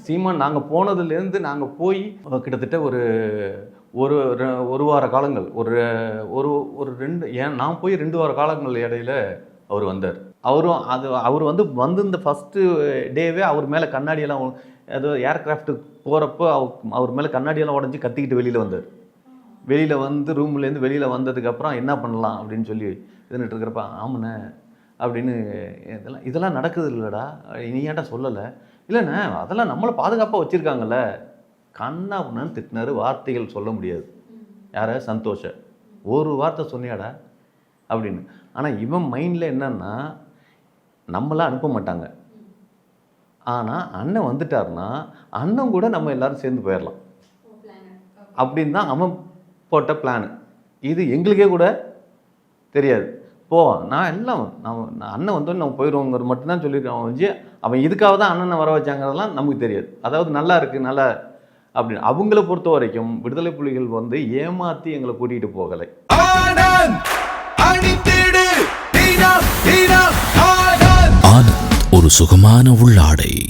சீமான் நாங்கள் போனதுலேருந்து நாங்கள் போய் கிட்டத்தட்ட ஒரு வார காலங்கள் ஒரு ரெண்டு நான் போய் 2 வார காலங்கள் இடையில அவர் வந்தார். அவர் வந்து இந்த ஃபஸ்ட்டு டேவே அவர் மேலே கண்ணாடியெல்லாம் ஏதோ ஏர்கிராஃப்ட்டுக்கு போகிறப்போ அவர் மேலே கண்ணாடியெல்லாம் உடஞ்சி கத்திக்கிட்டு வெளியில் வந்தார். வெளியில் வந்து ரூம்லேருந்து வெளியில் வந்ததுக்கப்புறம் என்ன பண்ணலாம் அப்படின்னு சொல்லி இதுன்னுட்டு இருக்கிறப்ப ஆமாண்ணே அப்படின்னு இதெல்லாம் நடக்குது இல்லைடா, நீ ஏன்டா சொல்லலை? இல்லைண்ணே அதெல்லாம் நம்மளை பாதுகாப்பாக வச்சுருக்காங்கல்ல. கண்ணாவுன்னு திட்டினாரு. வார்த்தைகள் சொல்ல முடியாது. யாரை? சந்தோஷ. ஒரு வார்த்தை சொன்னியாடா அப்படின்னு. ஆனால் இவன் மைண்டில் என்னன்னா நம்மளாம் அனுப்ப மாட்டாங்க, ஆனால் அண்ணன் வந்துட்டார்னா அண்ணன் கூட நம்ம எல்லோரும் சேர்ந்து போயிடலாம் அப்படின்னு தான் அவன் போட்ட பிளானு. இது எங்களுக்கே கூட தெரியாது. நான் எல்லாம் அண்ணன் வந்தோன்னு நம்ம போயிடுவோங்கிறது மட்டும்தான் சொல்லியிருக்கான். அவன் இதுக்காக தான் அண்ணனை வர வச்சாங்கிறதெல்லாம் நமக்கு தெரியாது. அதாவது நல்லா இருக்குது நல்லா அப்படின்னு. அவங்கள பொறுத்த வரைக்கும் விடுதலை புலிகள் வந்து ஏமாற்றி எங்களை கூட்டிகிட்டு போகலை. ஆனந்த் ஒரு சுகமான உள்ளாடை.